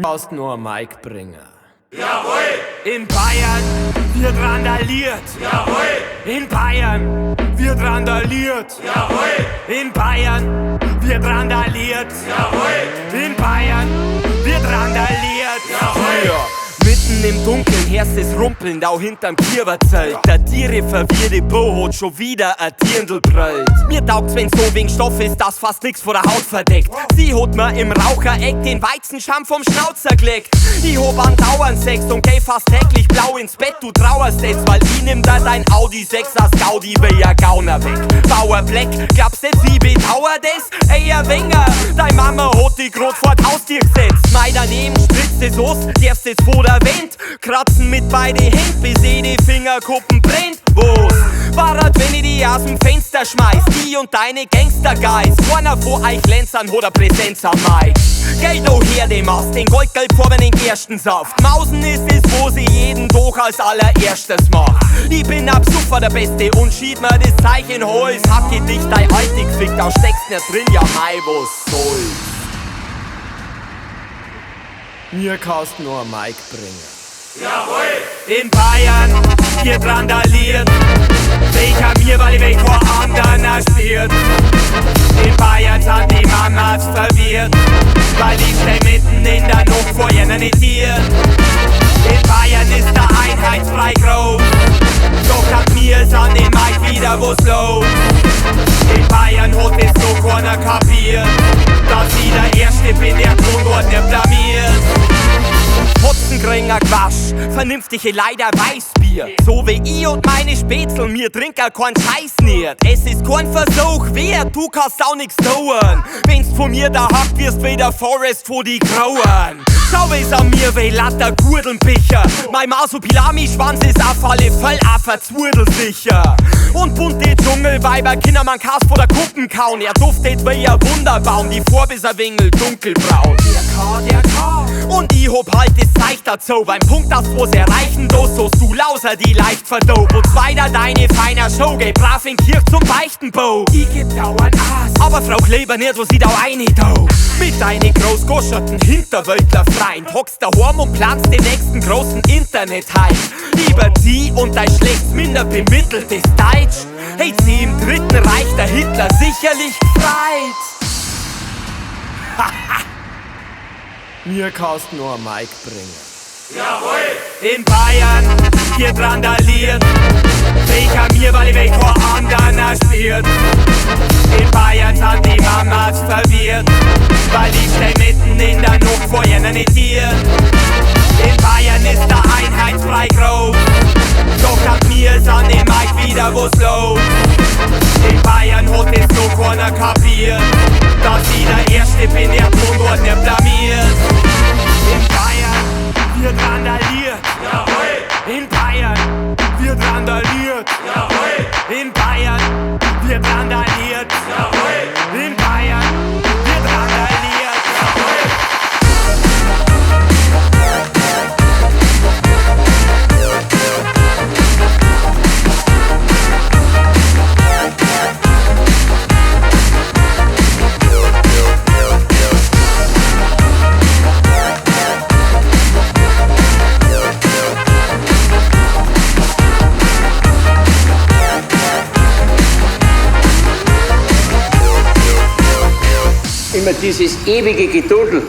Brauchst nur Mike Bringer. Jawohl! In Bayern wird randaliert. Jawohl! In Bayern wird randaliert. Jawohl! In Bayern wird randaliert. Jawohl! In Bayern wird randaliert. Jawohl! Ja. Mitten im Dunkeln hörst es rumpeln, da hinterm Kieberzelt. Der Tiere verwirrte Bo hat schon wieder ein Dirndl brüllt. Mir taugt's, wenn's so wegen Stoff ist, das fast nix vor der Haut verdeckt. Sie hat mir im Rauchereck den Weizenscham vom Schnauzer geleckt. Ich hab andauernd Sex und geh fast täglich blau ins Bett. Du trauerst jetzt, weil ich nimm da dein Audi 6er Gaudi wie ein Gauner weg. Bauer Black, glaubst jetzt, ich bedauer das? Ey, ein Wenger, dein Mama hat dich grad vor die Haustür gesetzt. Mein daneben spritzt es aus, darfst jetzt vor der Wind kratzen mit beide Händen, bis die Fingerkuppen brennt. Was? Warat, wenn ich die aus dem Fenster schmeiß? Die und deine Gangstergeist. Keiner von euch Lenzern hat eine Präsenz am Mike. Geh doch her, dem Ast, den Goldgelb vor den ersten Saft. Mausen ist es, wo sie jeden Tag als allererstes macht. Ich bin ab Super der Beste und schieb mir das Zeichen Holz. Hacke dich dein Altig fickt, da steckst nicht drin, ja mei, was soll's. Mir kannst nur Mike Bringer. Jawohl! In Bayern wird randaliert. Wegen mir, weil ich wegen vor anderen spielt. In Bayern sind die Mamas verwirrt, weil ich steh mitten in der Nacht vor ihnen Tier. In Bayern ist der Einheitsbrei groß, doch ab mir sind im Mike wieder was los. In Bayern hat es so keiner kapiert, dass ich der Erste bin, der Grundort nicht blamiert. Hotzengringer Quasch, vernünftige leider Weißbier. So wie ich und meine Spätzl, mir trinken kein Scheiß nicht. Es ist kein Versuch wert, du kannst auch nix tun. Wenn's von mir da hackt wirst, wie der Forest vor die Grauen. Schau wie's an mir wie Latter Gurdelnpicher. Mein Masopilami-Schwanz ist auf alle Fälle auch verzwurdelsicher. Und bunte Dschungelweiber, Kindermann Kass vor der Kuppen kauen. Er duftet wie ein Wunderbaum, die Farbe ist ein Wingel dunkelbraun. Der K. Und ich hab halt das Zeich dazu. Beim Punkt, dass du's erreichen dost, sost du lauser die leicht verdob. Und weiter deine feiner Show, geh brav in Kirch zum Beichtenbau. Ich geb dauernd Aas, aber Frau Kleber nicht, wo sie da eine do. Mit deine großgoscherten Hinterwäldler freien hockst daheim und planst den nächsten großen Internet-Hype. Überzieh und dein schlecht minder bemitteltes Deutsch. Hey, sie im Dritten Reich der Hitler sicherlich freit. Haha. Mir kannst nur Mike Bringer. Jawohl! In Bayern wird randaliert. Wegen mir, weil ich wegen vor anderen spielt. In Bayern sind die Mamas verwirrt, weil ich steh mitten in der Nacht vor ihnen Tier. In Bayern ist der Einheitsbrei groß, doch ab mir sind im Mike wieder was los. In Bayern hat es so keiner kapiert, dass ich der Erste bin, der Grundort nicht blamiert. In Bayern wird randaliert. Jawohl! In Bayern wird randaliert. Jawohl! In Bayern wird randaliert. Jawohl! In Bayern wird randaliert. Immer dieses ewige Gedudel.